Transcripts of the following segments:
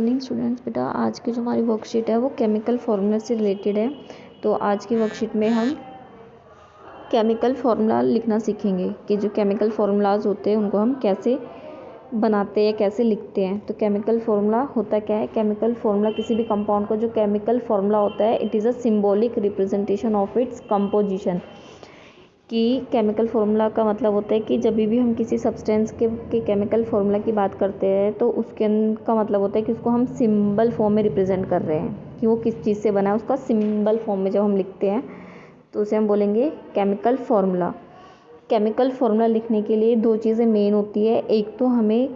Morning students. बेटा आज की जो हमारी वर्कशीट है वो केमिकल फार्मूला से रिलेटेड है। तो आज की वर्कशीट में हम केमिकल फार्मूला लिखना सीखेंगे कि जो केमिकल फार्मूलाज होते हैं उनको हम कैसे बनाते हैं, कैसे लिखते हैं। तो केमिकल फार्मूला होता क्या है? केमिकल फार्मूला किसी भी कंपाउंड का जो केमिकल फार्मूला होता है, it is a symbolic representation of its composition. कि केमिकल फार्मूला का मतलब होता है कि जब भी हम किसी सब्सटेंस के केमिकल फार्मूला की बात करते हैं तो उसके का मतलब होता है कि उसको हम सिंबल फॉर्म में रिप्रेजेंट कर रहे हैं कि वो किस चीज़ से बना है। उसका सिंबल फॉर्म में जब हम लिखते हैं तो उसे हम बोलेंगे केमिकल फार्मूला। केमिकल फार्मूला लिखने के लिए दो चीज़ें मेन होती है। एक तो हमें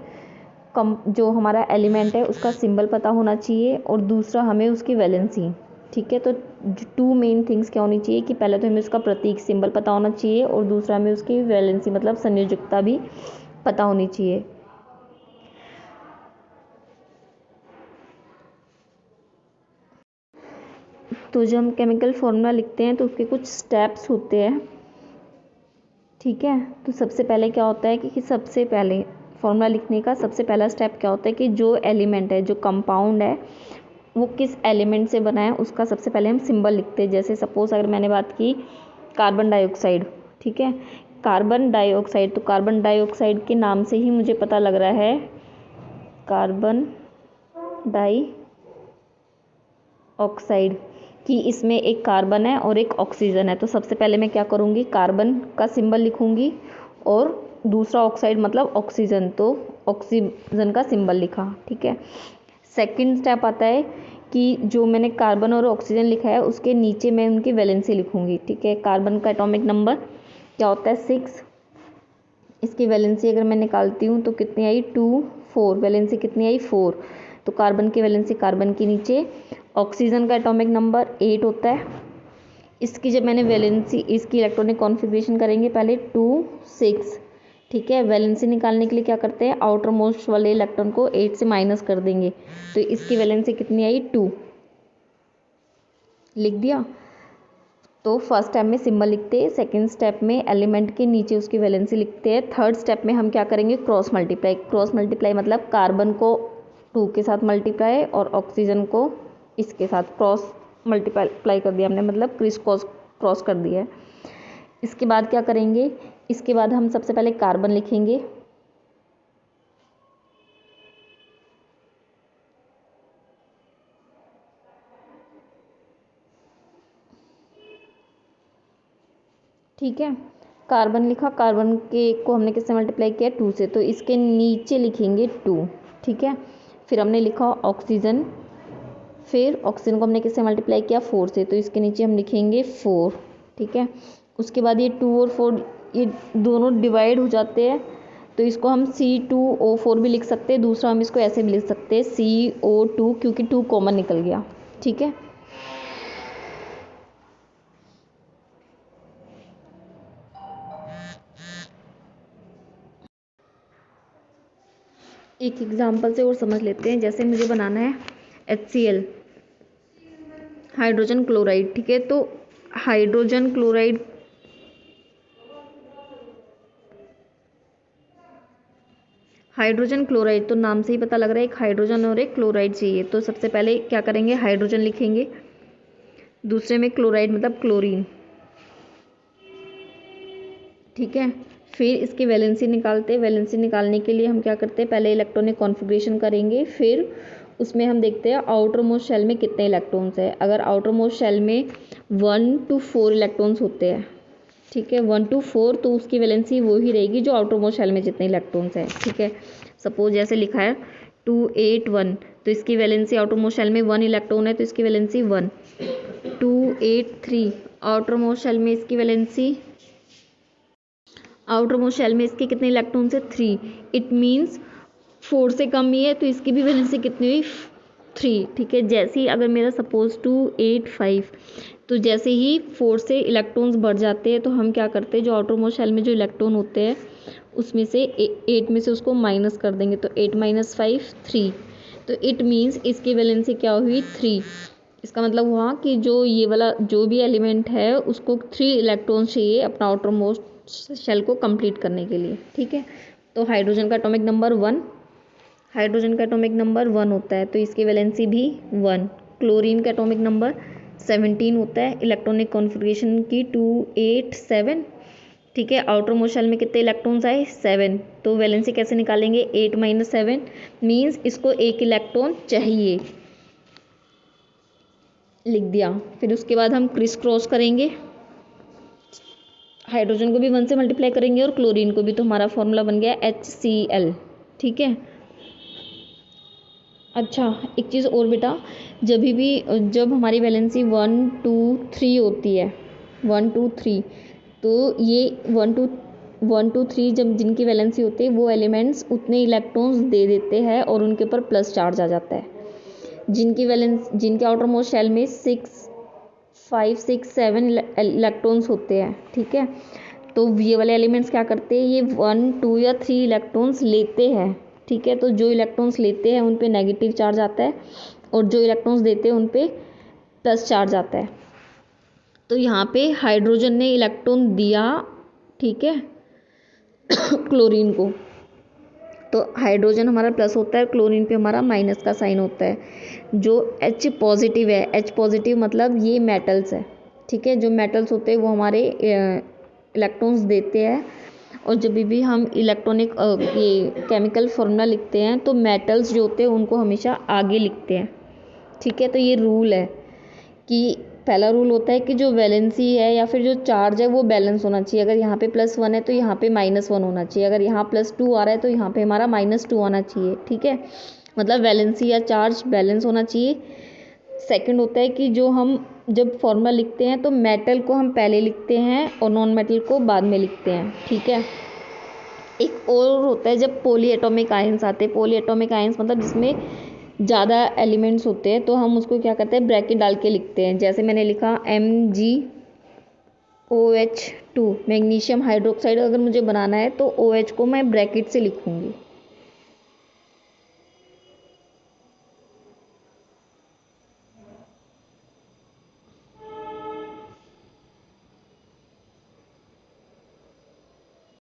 जो हमारा एलिमेंट है उसका सिंबल पता होना चाहिए और दूसरा हमें उसकी वैलेंसी। ठीक है, तो टू मेन थिंग्स क्या होनी चाहिए कि पहले तो हमें उसका प्रतीक सिंबल पता होना चाहिए और दूसरा हमें उसकी वैलेंसी मतलब संयोजकता भी पता होनी चाहिए। तो जब हम केमिकल फार्मूला लिखते हैं तो उसके कुछ स्टेप्स होते हैं। ठीक है, तो सबसे पहले क्या होता है कि सबसे पहले फार्मूला लिखने का सबसे पहला स्टेप क्या होता है कि जो एलिमेंट है, जो कंपाउंड है, वो किस एलिमेंट से बना है उसका सबसे पहले हम सिंबल लिखते हैं। जैसे सपोज अगर मैंने बात की कार्बन डाइऑक्साइड, ठीक है, कार्बन डाइऑक्साइड, तो कार्बन डाइऑक्साइड के नाम से ही मुझे पता लग रहा है कार्बन डाइऑक्साइड कि इसमें एक कार्बन है और एक ऑक्सीजन है। तो सबसे पहले मैं क्या करूँगी, कार्बन का सिंबल लिखूँगी और दूसरा ऑक्साइड मतलब ऑक्सीजन, तो ऑक्सीजन का सिंबल लिखा। ठीक है, सेकंड स्टेप आता है कि जो मैंने कार्बन और ऑक्सीजन लिखा है उसके नीचे मैं उनकी वैलेंसी लिखूंगी। ठीक है, कार्बन का एटॉमिक नंबर क्या होता है 6, इसकी वैलेंसी अगर मैं निकालती हूँ तो कितनी आई 2 4, वैलेंसी कितनी आई 4। तो कार्बन की वैलेंसी कार्बन के नीचे। ऑक्सीजन का एटॉमिक नंबर 8 होता है, इसकी जब मैंने वैलेंसी इसकी इलेक्ट्रॉनिक कॉन्फ़िगरेशन करेंगे पहले 2 6। ठीक है, वैलेंसी निकालने के लिए क्या करते हैं, आउटर मोस्ट वाले इलेक्ट्रॉन को 8 से माइनस कर देंगे। तो इसकी वैलेंसी कितनी आई 2, लिख दिया। तो फर्स्ट स्टेप में सिंबल लिखते हैं, सेकंड स्टेप में एलिमेंट के नीचे उसकी वैलेंसी लिखते हैं, थर्ड स्टेप में हम क्या करेंगे, क्रॉस मल्टीप्लाई। क्रॉस मल्टीप्लाई मतलब कार्बन को 2 के साथ मल्टीप्लाई और ऑक्सीजन को इसके साथ क्रॉस मल्टीप्लाई कर दिया हमने, मतलब क्रिस क्रॉस कर दिया है। इसके बाद क्या करेंगे, इसके बाद हम सबसे पहले कार्बन लिखेंगे, ठीक है, कार्बन लिखा, कार्बन के को हमने किससे मल्टीप्लाई किया 2 से, तो इसके नीचे लिखेंगे 2। ठीक है, फिर हमने लिखा ऑक्सीजन, फिर ऑक्सीजन को हमने किससे मल्टीप्लाई किया 4 से, तो इसके नीचे हम लिखेंगे 4। ठीक है, उसके बाद ये 2 और 4 ये दोनों डिवाइड हो जाते हैं, तो इसको हम C2O4 भी लिख सकते हैं, दूसरा हम इसको ऐसे भी लिख सकते हैं CO2 क्योंकि 2 कॉमन निकल गया। ठीक है, एक एग्जाम्पल से और समझ लेते हैं। जैसे मुझे बनाना है HCl, हाइड्रोजन क्लोराइड। ठीक है, तो हाइड्रोजन क्लोराइड तो नाम से ही पता लग रहा है एक हाइड्रोजन और एक क्लोराइड चाहिए। तो सबसे पहले क्या करेंगे, हाइड्रोजन लिखेंगे, दूसरे में क्लोराइड मतलब क्लोरीन। ठीक है, फिर इसकी वैलेंसी निकालते हैं। वैलेंसी निकालने के लिए हम क्या करते हैं, पहले इलेक्ट्रॉनिक कॉन्फ़िगरेशन करेंगे, फिर उसमें हम देखते हैं आउटर मोस्ट शेल में कितने इलेक्ट्रॉन्स है। अगर आउटर मोस्ट शेल में 1 to 4 इलेक्ट्रॉन्स होते हैं, ठीक है, 1 to 4, तो उसकी वैलेंसी वो ही रहेगी जो आउटर मोस्ट शेल में जितने इलेक्ट्रॉन्स हैं। ठीक है, सपोज जैसे लिखा है 2 8 1, तो इसकी वैलेंसी आउटर मोस्ट शेल में 1 इलेक्ट्रॉन है तो इसकी वैलेंसी 1। 2 8 3, आउटर मोस्ट शेल में इसकी वैलेंसी, आउटर मोस्ट शेल में इसके कितने इलेक्ट्रॉन्स है 3, इट मीन्स 4 से कम ही है, तो इसकी भी वैलेंसी कितनी हुई 3। ठीक है, जैसे ही अगर मेरा सपोज 2 8 5, तो जैसे ही 4 से इलेक्ट्रॉन्स बढ़ जाते हैं तो हम क्या करते हैं, जो आउटर मोस्ट शेल में जो इलेक्ट्रॉन होते हैं उसमें से 8 में से उसको माइनस कर देंगे, तो 8 - 5 3, तो इट मीन्स इसकी वैलेंसी क्या हुई 3। इसका मतलब हुआ कि जो ये वाला जो भी एलिमेंट है उसको 3 इलेक्ट्रॉन्स चाहिए अपना आउटर मोस्ट शेल को कंप्लीट करने के लिए। ठीक है, तो हाइड्रोजन का एटॉमिक नंबर 1, हाइड्रोजन का एटॉमिक नंबर 1 होता है तो इसकी वैलेंसी भी 1। क्लोरीन का एटॉमिक नंबर 17 होता है, इलेक्ट्रॉनिक कॉन्फ़िगरेशन की 2 8 7। ठीक है, आउटर मोस्ट शेल में कितने इलेक्ट्रॉन्स आए 7, तो वैलेंसी कैसे निकालेंगे 8 - 7 मीन्स इसको एक इलेक्ट्रॉन चाहिए, लिख दिया। फिर उसके बाद हम क्रिस क्रॉस करेंगे, हाइड्रोजन को भी 1 से मल्टीप्लाई करेंगे और क्लोरीन को भी, तो हमारा फॉर्मूला बन गया HCl। ठीक है। अच्छा एक चीज़ और बेटा, जब हमारी वैलेंसी 1 2 3 होती है 1 2 3, तो ये 1 2 3 जब जिनकी वैलेंसी होती है वो एलिमेंट्स उतने इलेक्ट्रॉन्स दे देते हैं और उनके ऊपर प्लस चार्ज आ जाता है। जिनके आउटर मोस्ट शेल में 5 6 7 इलेक्ट्रॉन्स होते हैं। ठीक है, तो ये वाले एलिमेंट्स क्या करते हैं, ये 1 2 या 3 इलेक्ट्रॉन्स लेते हैं। ठीक है, तो जो इलेक्ट्रॉन्स लेते हैं उन पे नेगेटिव चार्ज आता है और जो इलेक्ट्रॉन्स देते हैं उन पे प्लस चार्ज आता है। तो यहाँ पे हाइड्रोजन ने इलेक्ट्रॉन दिया, ठीक है क्लोरीन को, तो हाइड्रोजन हमारा प्लस होता है, क्लोरीन पे हमारा माइनस का साइन होता है। जो H पॉजिटिव है, H पॉजिटिव मतलब ये मेटल्स है। ठीक है, जो मेटल्स होते हैं वो हमारे इलेक्ट्रॉन्स देते हैं, और जब भी हम इलेक्ट्रॉनिक ये केमिकल फॉर्मूला लिखते हैं तो मेटल्स जो होते हैं उनको हमेशा आगे लिखते हैं। ठीक है, तो ये रूल है कि पहला रूल होता है कि जो वैलेंसी है या फिर जो चार्ज है वो बैलेंस होना चाहिए। अगर यहाँ पे +1 है तो यहाँ पे -1 होना चाहिए, अगर यहाँ +2 आ रहा है तो यहाँ पे हमारा -2 आना चाहिए। ठीक है, मतलब वैलेंसी या चार्ज बैलेंस होना चाहिए। सेकंड होता है कि जब फॉर्मूला लिखते हैं तो मेटल को हम पहले लिखते हैं और नॉन मेटल को बाद में लिखते हैं। ठीक है, एक और होता है जब पॉली एटॉमिक आयंस आते हैं। पॉली एटॉमिक आयंस मतलब जिसमें ज़्यादा एलिमेंट्स होते हैं, तो हम उसको क्या करते हैं ब्रैकेट डाल के लिखते हैं। जैसे मैंने लिखा MgOH2 मैग्नीशियम हाइड्रोक्साइड, अगर मुझे बनाना है तो OH को मैं ब्रैकेट से लिखूँगी।